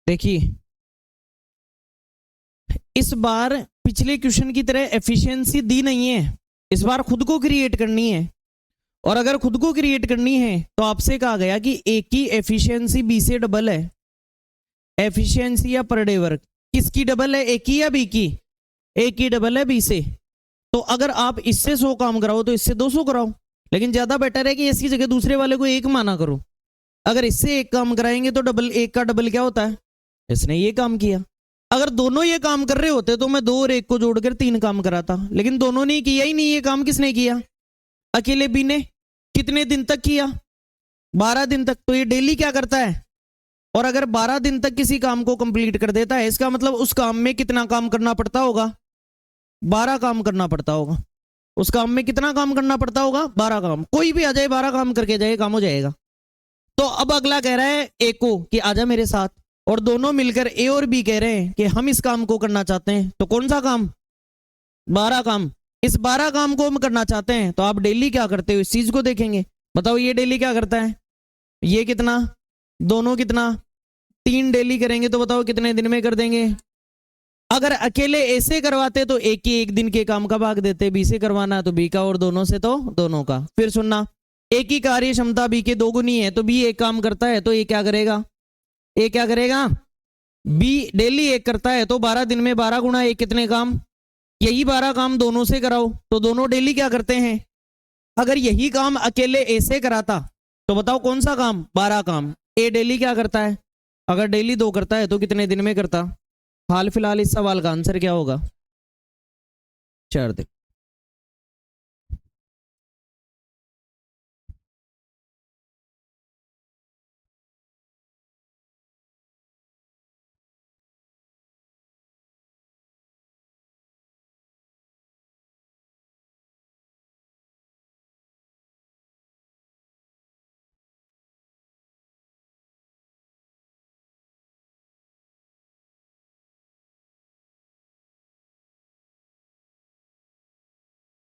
देखिए इस बार पिछले क्वेश्चन की तरह एफिशिएंसी दी नहीं है, इस बार खुद को क्रिएट करनी है। और अगर खुद को क्रिएट करनी है तो आपसे कहा गया कि ए की एफिशिएंसी बी से डबल है। एफिशिएंसी या पर डे वर्क किसकी डबल है, ए की या बी की? ए की डबल है बी से। तो अगर आप इससे 100 काम कराओ तो इससे 200 कराओ, लेकिन ज्यादा बेटर है कि इसकी जगह दूसरे वाले को एक माना करो। अगर इससे एक काम कराएंगे तो डबल, एक का डबल क्या होता है, इसने ये काम किया। अगर दोनों ये काम कर रहे होते तो मैं 2 और 1 को जोड़कर 3 काम कराता, लेकिन दोनों ने किया ही नहीं। ये काम किसने किया? अकेले बी ने। कितने दिन तक किया? 12 दिन तक। तो ये डेली क्या करता है? और अगर 12 दिन तक किसी काम को कंप्लीट कर देता है, इसका मतलब उस काम में कितना काम करना पड़ता होगा? 12 काम करना पड़ता होगा। उस काम में कितना काम करना पड़ता होगा? 12 काम। कोई भी आ जाए 12 काम करके जाए, काम हो जाएगा। तो अब अगला कह रहा है ए को कि आजा मेरे साथ, और दोनों मिलकर ए और बी कह रहे हैं कि हम इस काम को करना चाहते हैं। तो कौन सा काम? 12 काम। इस 12 काम को हम करना चाहते हैं तो आप डेली क्या करते हो इस चीज को देखेंगे। बताओ ये डेली क्या करता है? ये कितना, दोनों कितना? 3 डेली करेंगे तो बताओ कितने दिन में कर देंगे? अगर अकेले ए से करवाते तो एक ही एक दिन के काम का भाग देते, बी से करवाना है तो बी का, और दोनों से तो दोनों का। फिर सुनना, ए की कार्य क्षमता बी के 2 गुनी है, तो बी एक काम करता है तो ए क्या करेगा? ए क्या करेगा? बी डेली एक करता है तो 12 दिन में 12 गुना एक कितने काम? यही 12 काम दोनों से कराओ तो दोनों डेली क्या करते हैं? अगर यही काम अकेले ए से कराता तो बताओ कौन सा काम? 12 काम। ए डेली क्या करता है? अगर डेली 2 करता है तो कितने दिन में करता? हाल फिलहाल इस सवाल का आंसर क्या होगा? 4 दिन।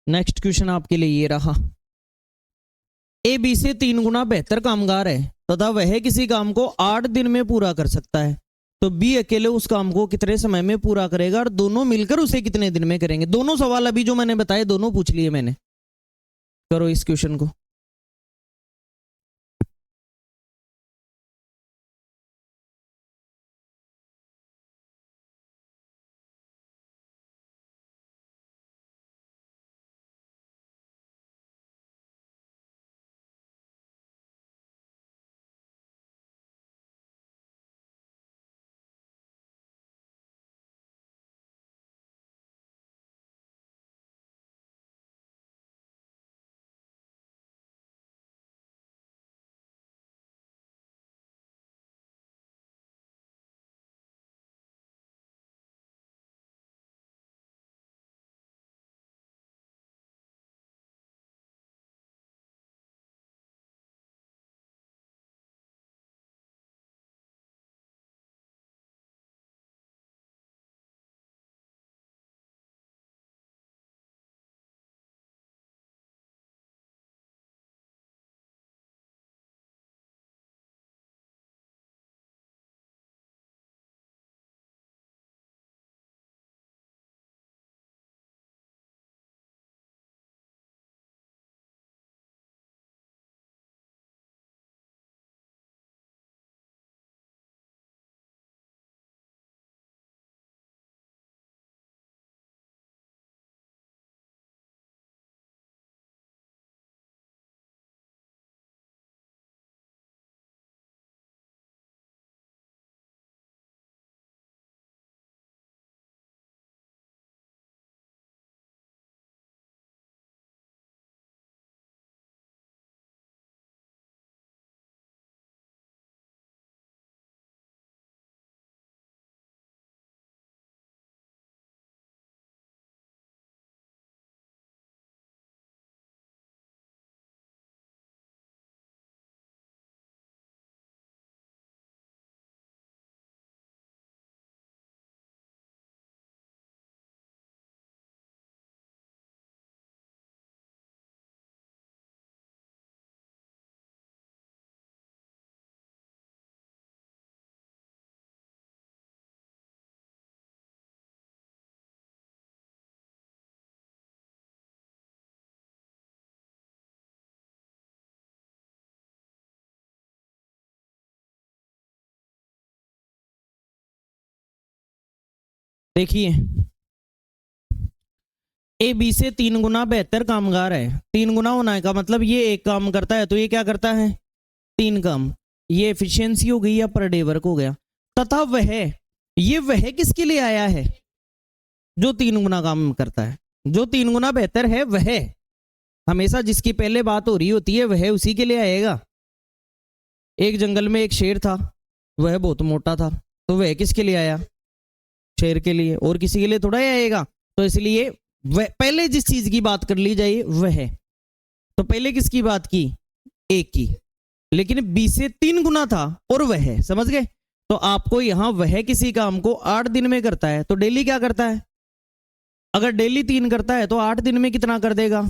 नेक्स्ट क्वेश्चन आपके लिए ये रहा, ए बी से 3 गुना बेहतर कामगार है तथा वह किसी काम को 8 दिन में पूरा कर सकता है, तो बी अकेले उस काम को कितने समय में पूरा करेगा और दोनों मिलकर उसे कितने दिन में करेंगे? दोनों सवाल अभी जो मैंने बताए दोनों पूछ लिए मैंने। करो इस क्वेश्चन को। देखिए ए बी से 3 गुना बेहतर कामगार है। 3 गुना होना का मतलब ये एक काम करता है तो ये क्या करता है, 3 काम। ये एफिशिएंसी हो गई या पर डे वर्क हो गया। तथा वह किसके लिए आया है, जो 3 गुना काम करता है, जो 3 गुना बेहतर है वह। हमेशा जिसकी पहले बात हो रही होती है वह उसी के लिए आएगा। एक जंगल में एक शेर था, वह बहुत मोटा था, तो वह किसके लिए आया, शेर के लिए, और किसी के लिए थोड़ा ही आएगा। तो इसलिए वह पहले जिस चीज की बात कर ली जाए वह, तो पहले किसकी बात की, एक की, लेकिन बी से 3 गुना था और वह, समझ गए। तो आपको यहां वह किसी काम को 8 दिन में करता है तो डेली क्या करता है, अगर डेली 3 करता है तो 8 दिन में कितना कर देगा।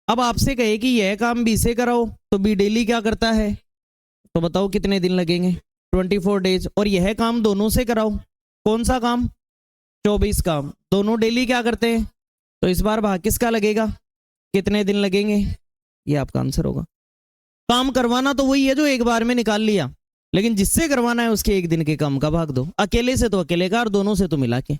अब आपसे कहे कि यह काम बी से कराओ तो बी डेली क्या करता है, तो बताओ कितने दिन लगेंगे, 24 डेज। और यह काम दोनों से कराओ, कौन सा काम, 24 काम, दोनों डेली क्या करते हैं, तो इस बार भाग किसका लगेगा, कितने दिन लगेंगे, ये आपका आंसर होगा। काम करवाना तो वही है जो एक बार में निकाल लिया, लेकिन जिससे करवाना है उसके एक दिन के काम का भाग दो। अकेले से तो अकेले का और दोनों से तो मिला के।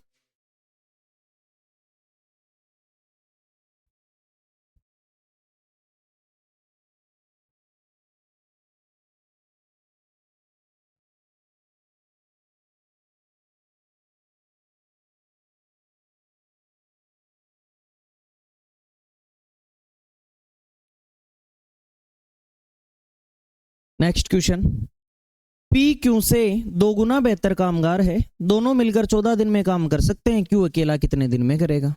नेक्स्ट क्वेश्चन, पी क्यू से 2 गुना बेहतर कामगार है, दोनों मिलकर 14 दिन में काम कर सकते हैं, क्यू अकेला कितने दिन में करेगा।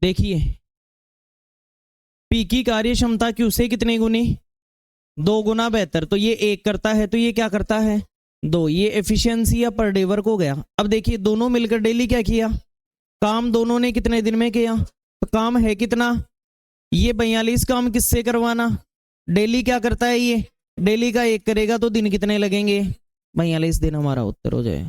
देखिए पी की कार्य क्षमता क्यू से कितनी गुनी, 2 गुना बेहतर, तो ये 1 करता है तो ये क्या करता है, 2। ये एफिशिएंसी या पर डे वर्क हो गया। अब देखिए दोनों मिलकर डेली क्या किया, काम दोनों ने कितने दिन में किया, तो काम है कितना, ये 42 काम किससे करवाना, डेली क्या करता है, ये डेली का 1 करेगा तो दिन कितने लगेंगे, 42 दिन हमारा उत्तर हो जाए।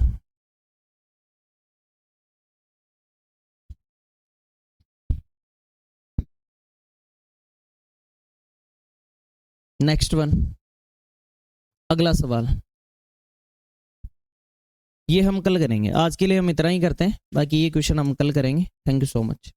नेक्स्ट वन, अगला सवाल, ये हम कल करेंगे, आज के लिए हम इतना ही करते हैं, बाकी ये क्वेश्चन हम कल करेंगे। Thank you so much.